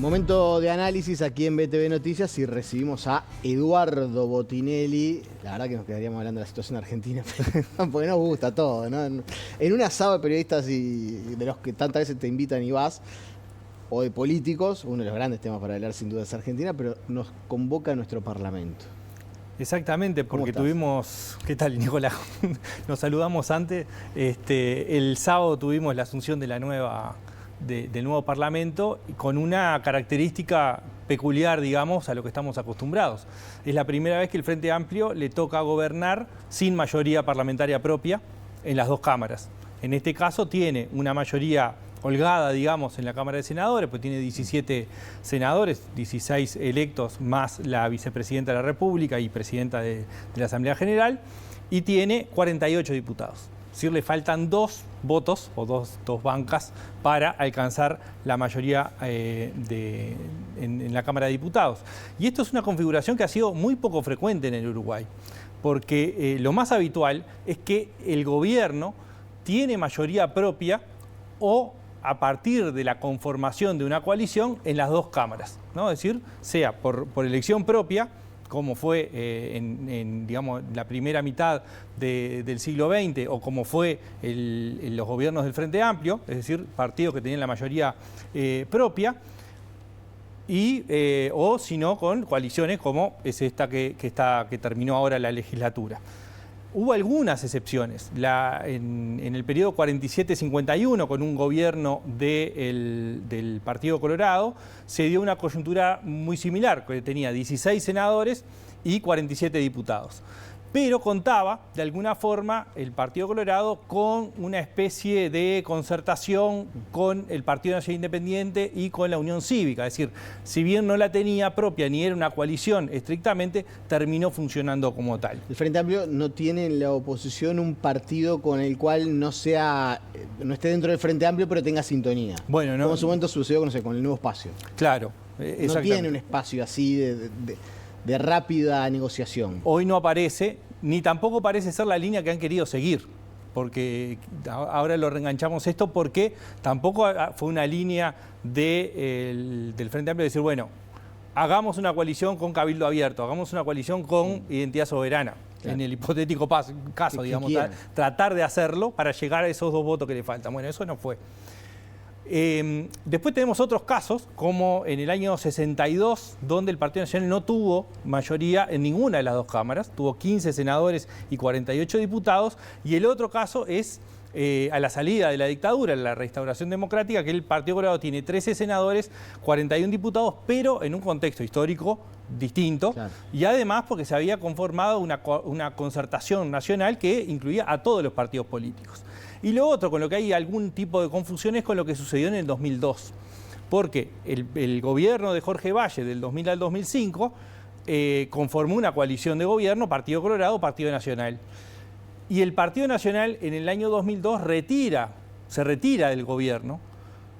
Momento de análisis aquí en BTV Noticias y recibimos a Eduardo Botinelli. La verdad que nos quedaríamos hablando de la situación argentina, porque nos gusta todo, ¿no? En un asado de periodistas y de los que tantas veces te invitan y vas, o de políticos, uno de los grandes temas para hablar sin duda es Argentina, pero nos convoca a nuestro Parlamento. Exactamente, porque tuvimos... ¿Qué tal, Nicolás? Nos saludamos antes. El sábado tuvimos la asunción de la del nuevo Parlamento con una característica peculiar, digamos, a lo que estamos acostumbrados. Es la primera vez que el Frente Amplio le toca gobernar sin mayoría parlamentaria propia en las dos cámaras. En este caso tiene una mayoría holgada, digamos, en la Cámara de Senadores, pues tiene 17 senadores, 16 electos, más la vicepresidenta de la República y presidenta de la Asamblea General, y tiene 48 diputados. Es decir, le faltan 2 votos o dos bancas para alcanzar la mayoría en la Cámara de Diputados. Y esto es una configuración que ha sido muy poco frecuente en el Uruguay, porque lo más habitual es que el gobierno tiene mayoría propia o a partir de la conformación de una coalición en las dos cámaras, ¿no? Es decir, sea por elección propia, como fue digamos, la primera mitad del siglo XX, o como fue en los gobiernos del Frente Amplio, es decir, partidos que tenían la mayoría propia, o si no con coaliciones como es esta que terminó ahora la legislatura. Hubo algunas excepciones. En el periodo 47-51, con un gobierno del Partido Colorado, se dio una coyuntura muy similar, que tenía 16 senadores y 47 diputados. Pero contaba, de alguna forma, el Partido Colorado con una especie de concertación con el Partido Nacional Independiente y con la Unión Cívica. Es decir, si bien no la tenía propia ni era una coalición estrictamente, terminó funcionando como tal. El Frente Amplio no tiene en la oposición un partido con el cual no esté dentro del Frente Amplio, pero tenga sintonía. Bueno, no. Como en su momento sucedió con el Nuevo Espacio. Claro, no tiene un espacio así de rápida negociación. Hoy no aparece, ni tampoco parece ser la línea que han querido seguir, porque ahora lo reenganchamos esto, porque tampoco fue una línea del Frente Amplio de decir, bueno, hagamos una coalición con Cabildo Abierto, hagamos una coalición con Identidad Soberana, claro, en el hipotético caso, digamos, tratar de hacerlo para llegar a esos 2 votos que le faltan. Bueno, eso no fue. Después tenemos otros casos, como en el año 62, donde el Partido Nacional no tuvo mayoría en ninguna de las dos cámaras, tuvo 15 senadores y 48 diputados, y el otro caso es a la salida de la dictadura, la restauración democrática, que el Partido Colorado tiene 13 senadores, 41 diputados, pero en un contexto histórico distinto, claro, y además porque se había conformado una concertación nacional que incluía a todos los partidos políticos. Y lo otro, con lo que hay algún tipo de confusión, es con lo que sucedió en el 2002, porque el gobierno de Jorge Valle, del 2000 al 2005, conformó una coalición de gobierno, Partido Colorado, Partido Nacional. Y el Partido Nacional en el año 2002 se retira del gobierno,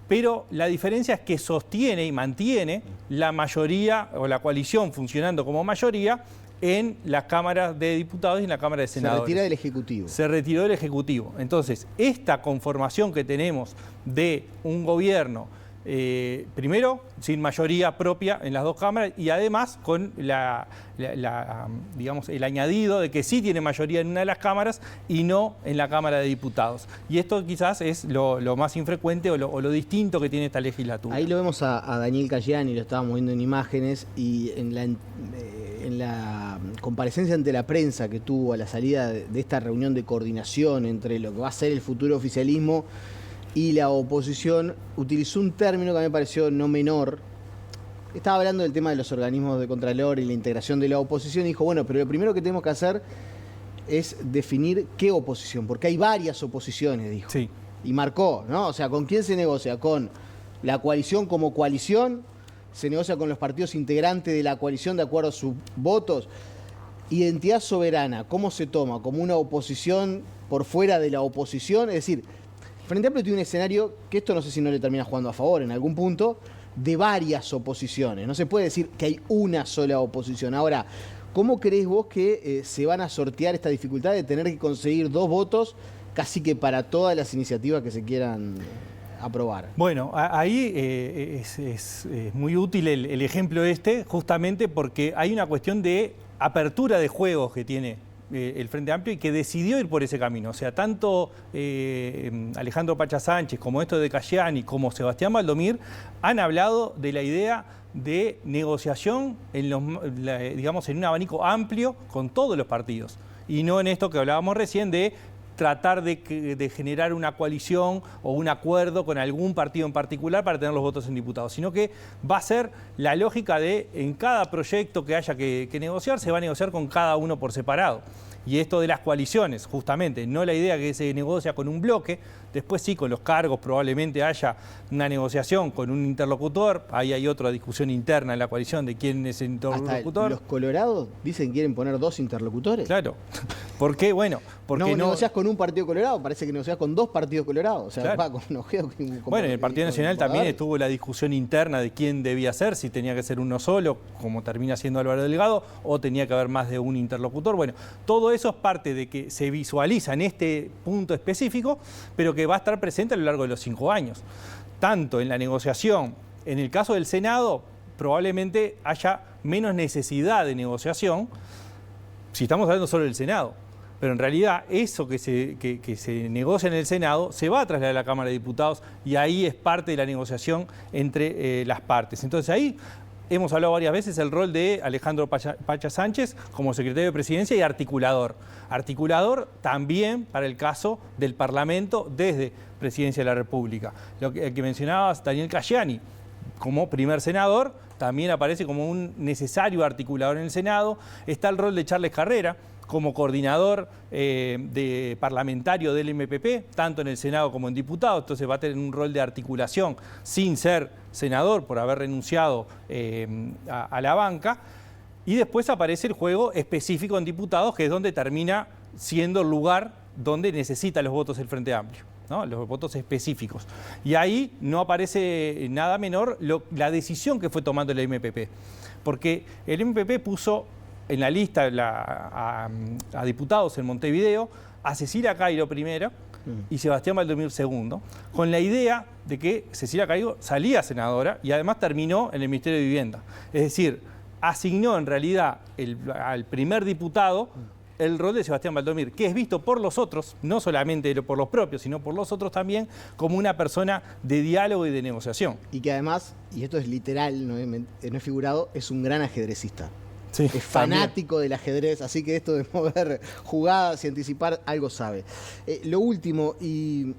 pero la diferencia es que sostiene y mantiene la mayoría o la coalición funcionando como mayoría en las cámaras de diputados y en la Cámara de Senadores. Se retira del Ejecutivo. Se retiró del Ejecutivo. Entonces, esta conformación que tenemos de un gobierno, primero, sin mayoría propia en las dos cámaras, y además con digamos, el añadido de que sí tiene mayoría en una de las cámaras y no en la Cámara de Diputados. Y esto quizás es lo más infrecuente o lo distinto que tiene esta legislatura. Ahí lo vemos a Daniel Cayani, lo estábamos viendo en imágenes, y en la comparecencia ante la prensa que tuvo a la salida de esta reunión de coordinación entre lo que va a ser el futuro oficialismo y la oposición, utilizó un término que a mí me pareció no menor. Estaba hablando del tema de los organismos de contralor y la integración de la oposición, y dijo, bueno, pero lo primero que tenemos que hacer es definir qué oposición, porque hay varias oposiciones, dijo. Sí. Y marcó, ¿no? O sea, ¿con quién se negocia? Con la coalición como coalición, se negocia con los partidos integrantes de la coalición de acuerdo a sus votos. Identidad soberana, ¿cómo se toma? ¿Como una oposición por fuera de la oposición? Es decir, Frente Amplio tiene un escenario que esto no sé si no le termina jugando a favor en algún punto, de varias oposiciones. No se puede decir que hay una sola oposición. Ahora, ¿cómo creés vos que se van a sortear esta dificultad de tener que conseguir 2 votos casi que para todas las iniciativas que se quieran aprobar. Bueno, ahí es muy útil el ejemplo justamente porque hay una cuestión de apertura de juegos que tiene el Frente Amplio y que decidió ir por ese camino. O sea, tanto Alejandro Pacha Sánchez como esto de Cayani como Sebastián Baldomir han hablado de la idea de negociación digamos, en un abanico amplio con todos los partidos. Y no en esto que hablábamos recién de tratar de generar una coalición o un acuerdo con algún partido en particular para tener los votos en diputados, sino que va a ser la lógica de en cada proyecto que haya que negociar, se va a negociar con cada uno por separado. Y esto de las coaliciones, justamente, no la idea que se negocia con un bloque, después sí, con los cargos probablemente haya una negociación con un interlocutor, ahí hay otra discusión interna en la coalición de quién es el interlocutor. Hasta los colorados dicen que quieren poner 2 interlocutores. Claro. ¿Por qué? Bueno, porque no negociás con un partido colorado, parece que negociás con 2 partidos colorados. O sea, claro. Va con Ojeo. Bueno, en el Partido Nacional también estuvo la discusión interna de quién debía ser, si tenía que ser uno solo, como termina siendo Álvaro Delgado, o tenía que haber más de un interlocutor. Bueno, todo eso es parte de que se visualiza en este punto específico, pero que va a estar presente a lo largo de los 5 años. Tanto en la negociación, en el caso del Senado, probablemente haya menos necesidad de negociación, si estamos hablando solo del Senado. Pero en realidad eso que se negocia en el Senado se va a trasladar a la Cámara de Diputados y ahí es parte de la negociación entre las partes. Entonces ahí hemos hablado varias veces el rol de Alejandro Pacha Sánchez como secretario de Presidencia y articulador. Articulador también para el caso del Parlamento desde Presidencia de la República. Lo que mencionabas, Daniel Cayani, como primer senador, también aparece como un necesario articulador en el Senado. Está el rol de Charles Carrera, como coordinador parlamentario del MPP, tanto en el Senado como en diputados, entonces va a tener un rol de articulación sin ser senador por haber renunciado a la banca. Y después aparece el juego específico en diputados, que es donde termina siendo el lugar donde necesita los votos el Frente Amplio, ¿no? Los votos específicos. Y ahí no aparece nada menor la decisión que fue tomando el MPP, porque el MPP puso en la lista a diputados en Montevideo a Cecilia Cairo primero y Sebastián Baldomir segundo, con la idea de que Cecilia Cairo salía senadora y además terminó en el Ministerio de Vivienda. Es decir, asignó en realidad al primer diputado el rol de Sebastián Baldomir, que es visto por los otros, no solamente por los propios, sino por los otros también, como una persona de diálogo y de negociación. Y que además, y esto es literal, no es figurado, es un gran ajedrecista. Sí, es fanático del ajedrez, así que esto de mover jugadas y anticipar algo sabe. Lo último, y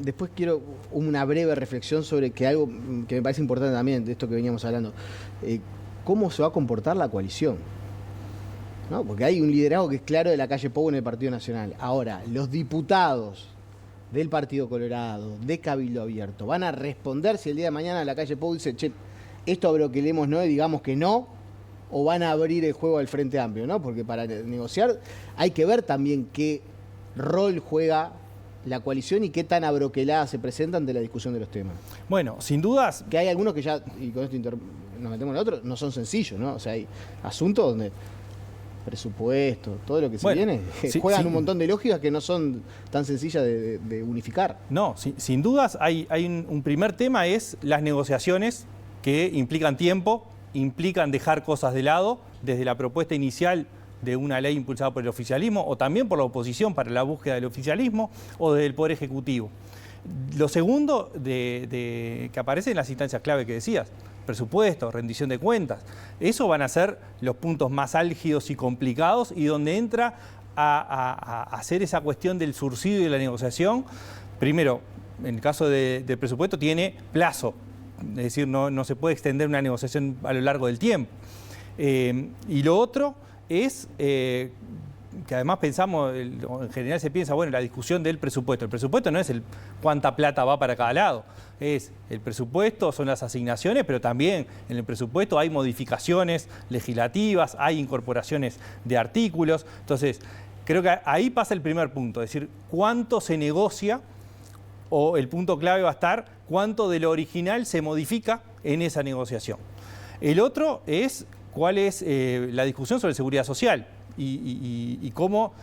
después quiero una breve reflexión sobre algo que me parece importante también, de esto que veníamos hablando. ¿Cómo se va a comportar la coalición? ¿No? Porque hay un liderazgo que es claro de la calle Pou en el Partido Nacional. Ahora, los diputados del Partido Colorado, de Cabildo Abierto, van a responder si el día de mañana la calle Pou dice, che, esto abroquelemos no y digamos que no, o van a abrir el juego al Frente Amplio, ¿no? Porque para negociar hay que ver también qué rol juega la coalición y qué tan abroquelada se presenta ante la discusión de los temas. Bueno, sin dudas. Que hay algunos que ya, y con esto nos metemos en otro, no son sencillos, ¿no? O sea, hay asuntos donde presupuesto, todo lo que se viene, juegan un montón de lógicas que no son tan sencillas de unificar. No, sin dudas hay un primer tema, es las negociaciones que implican tiempo, implican dejar cosas de lado, desde la propuesta inicial de una ley impulsada por el oficialismo o también por la oposición para la búsqueda del oficialismo o desde el Poder Ejecutivo. Lo segundo que aparece en las instancias clave que decías, presupuesto, rendición de cuentas, eso van a ser los puntos más álgidos y complicados y donde entra a hacer esa cuestión del surcido y de la negociación. Primero, en el caso del presupuesto tiene plazo. Es decir, no se puede extender una negociación a lo largo del tiempo. Y lo otro es que además pensamos, en general se piensa, bueno, la discusión del presupuesto. El presupuesto no es el cuánta plata va para cada lado. Es el presupuesto, son las asignaciones, pero también en el presupuesto hay modificaciones legislativas, hay incorporaciones de artículos. Entonces, creo que ahí pasa el primer punto, es decir, cuánto se negocia, o el punto clave va a estar cuánto de lo original se modifica en esa negociación. El otro es cuál es la discusión sobre seguridad social y cómo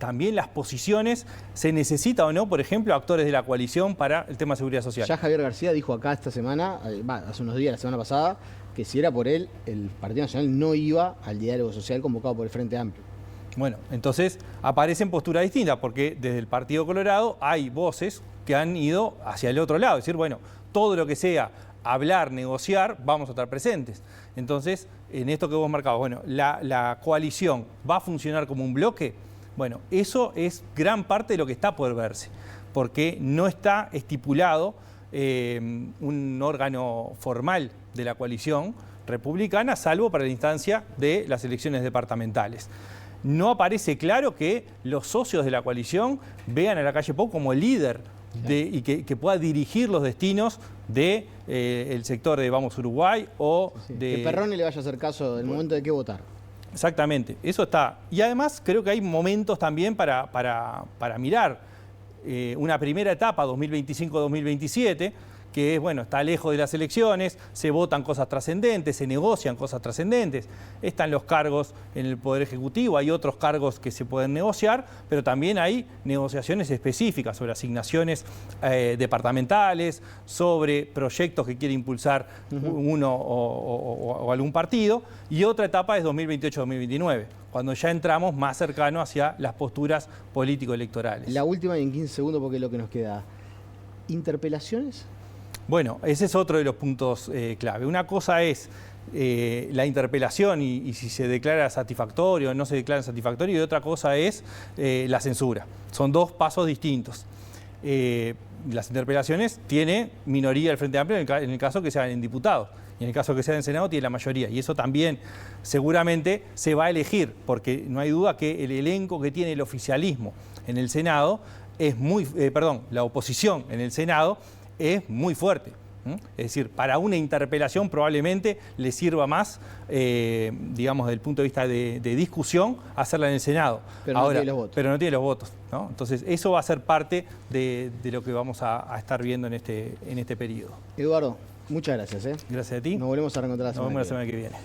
también las posiciones, se necesita o no, por ejemplo, actores de la coalición para el tema de seguridad social. Ya Javier García dijo acá esta semana, hace unos días, la semana pasada, que si era por él, el Partido Nacional no iba al diálogo social convocado por el Frente Amplio. Bueno, entonces aparecen posturas distintas, porque desde el Partido Colorado hay voces que han ido hacia el otro lado, es decir, bueno, todo lo que sea hablar, negociar, vamos a estar presentes. Entonces, en esto que vos marcabas, bueno, la coalición va a funcionar como un bloque. Bueno, eso es gran parte de lo que está por verse, porque no está estipulado un órgano formal de la coalición republicana, salvo para la instancia de las elecciones departamentales. No aparece claro que los socios de la coalición vean a Lacalle Pou como el líder y que pueda dirigir los destinos del sector de Vamos Uruguay o de... Que Perrone le vaya a hacer caso en el momento de qué votar. Exactamente, eso está. Y además creo que hay momentos también para mirar una primera etapa, 2025-2027, que es, bueno, está lejos de las elecciones, se votan cosas trascendentes, se negocian cosas trascendentes, están los cargos en el Poder Ejecutivo, hay otros cargos que se pueden negociar, pero también hay negociaciones específicas sobre asignaciones departamentales, sobre proyectos que quiere impulsar uno o algún partido, y otra etapa es 2028-2029, cuando ya entramos más cercano hacia las posturas político-electorales. La última y en 15 segundos porque es lo que nos queda. ¿Interpelaciones? Bueno, ese es otro de los puntos clave. Una cosa es la interpelación y si se declara satisfactorio o no se declara satisfactorio, y otra cosa es la censura. Son dos pasos distintos. Las interpelaciones tiene minoría del Frente Amplio en el caso que sean en diputados. Y en el caso que sea en Senado tiene la mayoría. Y eso también seguramente se va a elegir, porque no hay duda que el elenco que tiene el oficialismo en el Senado es muy, la oposición en el Senado es muy fuerte. Es decir, para una interpelación probablemente le sirva más, digamos, desde el punto de vista de discusión, hacerla en el Senado. Pero ahora, no tiene los votos. Pero no tiene los votos, ¿no? Entonces, eso va a ser parte de lo que vamos a estar viendo en este periodo. Eduardo, muchas gracias. Gracias a ti. Nos volvemos a reencontrar la semana que viene.